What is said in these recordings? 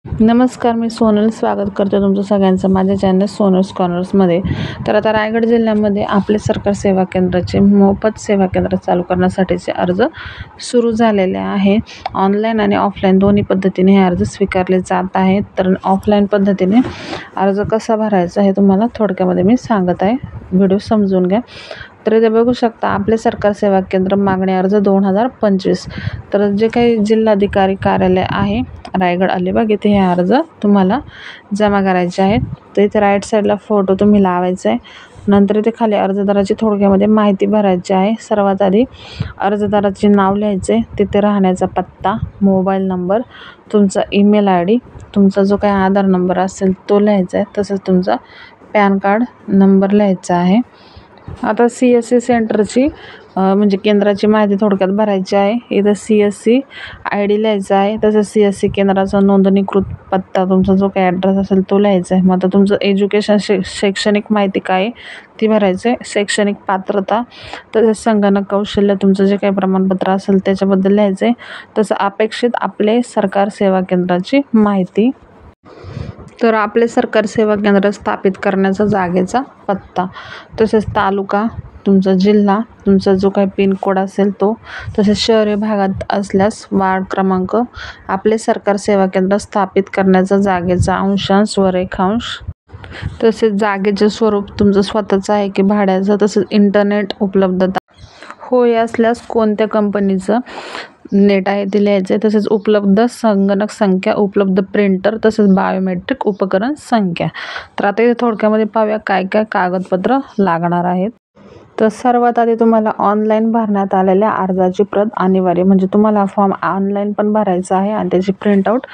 नमस्कार, मी सोनल स्वागत करते तुमचं सगळ्यांचं माझ्या चॅनल सोनल्स कॉर्नर्समध्ये। तर आता रायगड जिल्ह्यामध्ये आपले सरकार सेवा केंद्राचे मोफत सेवा केंद्र चालू करण्यासाठीचे अर्ज सुरू झालेले आहे। ऑनलाईन आणि ऑफलाईन दोन्ही पद्धतीने हे अर्ज स्वीकारले जात आहेत। तर ऑफलाईन पद्धतीने अर्ज कसा भरायचा हे तुम्हाला थोडक्यामध्ये मी सांगत आहे, व्हिडिओ समजून घ्या। तर इथे बघू शकता आपले सरकार सेवा केंद्र मागणी अर्ज 2025। तर जे काही जिल्हाधिकारी कार्यालय आहे रायगड अलिबाग इथे हे अर्ज तुम्हाला जमा करायचे आहेत। तर इथे राईट साईडला फोटो तुम्ही लावायचा आहे। नंतर इथे खाली अर्जदाराची थोडक्यामध्ये माहिती भरायची आहे। सर्वात आधी अर्जदाराचे नाव लिहायचे, तिथे राहण्याचा पत्ता, मोबाईल नंबर, तुमचा ईमेल ID, तुमचा जो काही आधार नंबर असेल तो लिहायचा आहे, तसंच तुमचा पॅन कार्ड नंबर लिहायचा आहे। आता CSC सेंटरची म्हणजे केंद्राची माहिती थोडक्यात भरायची आहे। इथं CSC ID लिहायचा आहे, तसंच CSC केंद्राचा नोंदणीकृत पत्ता, तुमचा जो काही ॲड्रेस असेल तो लिहायचा आहे। मग आता तुमचं एज्युकेशन शैक्षणिक माहिती काय ती भरायचं आहे, शैक्षणिक पात्रता, तसेच संगणक कौशल्य, तुमचं जे काही प्रमाणपत्र असेल त्याच्याबद्दल लिहायचं आहे, तसं अपेक्षित आपले सरकार सेवा केंद्राची माहिती। तर आपले सरकार सेवा केंद्र स्थापित करण्याचा जागेचा पत्ता, तसेच तालुका, तुमचा जिल्हा, तुमचा जो काही पिनकोड असेल तो, तसेच शहरी भागात असल्यास वार्ड क्रमांक, आपले सरकार सेवा केंद्र स्थापित करण्याचा जागेचा अंशांश व रेखांश, तसेच जागेचे स्वरूप तुमचं स्वतःचं आहे की भाड्याचं, तसेच इंटरनेट उपलब्धता होय असल्यास कोणत्या कंपनीचं नेट आहे ते लिहायचं आहे, तसेच उपलब्ध संगणक संख्या, उपलब्ध प्रिंटर, तसेच बायोमेट्रिक उपकरण संख्या। तर आता इथे थोडक्यामध्ये पाहूया काय काय कागदपत्र लागणार आहेत। तर सर्वात आधी तुम्हाला ऑनलाईन भरण्यात आलेल्या अर्जाची प्रत अनिवार्य, म्हणजे तुम्हाला फॉर्म ऑनलाईन पण भरायचा आहे आणि त्याची प्रिंटआउट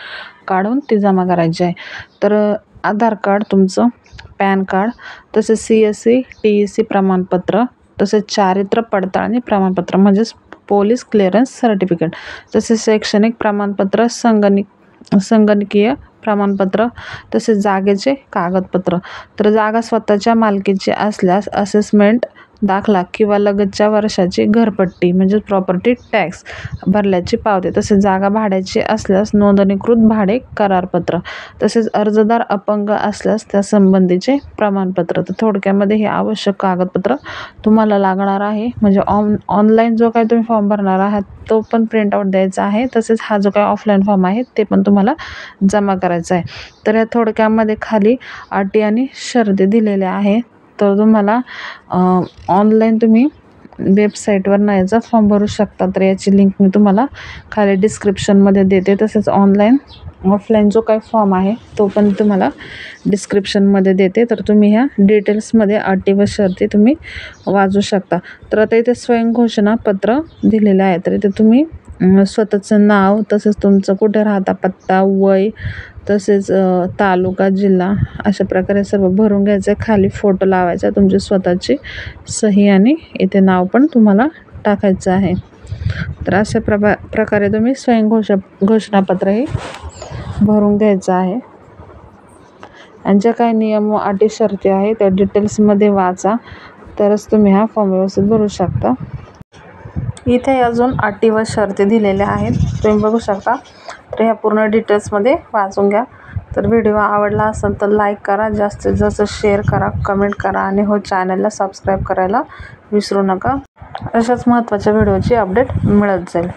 काढून ती जमा करायची आहे। तर आधार कार्ड तुमचं, पॅन कार्ड, तसेच CSC TEC प्रमाणपत्र, तसेच चारित्र्य पडताळणी प्रमाणपत्र म्हणजेच पोलीस क्लिअरन्स सर्टिफिकेट, तसेच शैक्षणिक प्रमाणपत्र, संगणकीय प्रमाणपत्र, तसेच जागेचे कागदपत्र। तर जागा स्वतःच्या मालकीची असल्यास असेसमेंट दाखला किंवा लगतच्या वर्षाची घरपट्टी म्हणजे प्रॉपर्टी टॅक्स भरल्याची पावती, तसेच जागा भाड्याची असल्यास नोंदणीकृत भाडे करारपत्र, तसेच अर्जदार अपंग असल्यास त्या संबंधीचे प्रमाणपत्र। तर थोडक्यामध्ये हे आवश्यक कागदपत्र तुम्हाला लागणार आहे। म्हणजे ऑनलाईन जो काही तुम्ही फॉर्म भरणार आहात तो पण प्रिंटआउट द्यायचा आहे, तसेच हा जो काही ऑफलाईन फॉर्म आहे ते पण तुम्हाला जमा करायचा आहे। तर या थोडक्यामध्ये खाली अटी आणि शर्ती दिलेल्या आहेत। तर तुम्हाला ऑनलाईन तुम्ही वेबसाईटवर याचा फॉर्म भरू शकता। तर याची लिंक मी तुम्हाला खाली डिस्क्रिप्शनमध्ये देते, तसेच ऑफलाईन जो काही फॉर्म आहे तो पण तुम्हाला डिस्क्रिप्शनमध्ये देते। तर तुम्ही ह्या डिटेल्समध्ये अटी व शर्ती तुम्ही वाचू शकता। तर आता इथे स्वयंघोषणा पत्र दिलेलं आहे। तर इथे तुम्ही स्वतःचं नाव, तसेच तुमचं कुठे राहता पत्ता, वय, तसेच तालुका, जिल्हा अशा प्रकारे सर्व भरून घ्यायचं आहे। खाली फोटो लावायचा, तुमची स्वतःची सही आणि इथे नाव पण तुम्हाला टाकायचं आहे। तर अशा प्रकारे तुम्ही घोषणापत्र हे भरून घ्यायचं आहे। आणि ज्या काही नियम व अटी शर्ती आहे त्या डिटेल्समध्ये वाचा, तरच तुम्ही हा फॉर्म व्यवस्थित भरू शकता। इथे अजून अटी व शर्ती दिलेल्या आहेत, तुम्ही बघू शकता। तर ह्या पूर्ण डिटेल्समध्ये वाचून घ्या। तर व्हिडिओ आवडला असेल तर लाईक करा, जास्तीत जास्त शेअर करा, कमेंट करा आणि चॅनलला सबस्क्राईब करायला विसरू नका। अशाच महत्त्वाच्या व्हिडिओची अपडेट मिळत जाईल।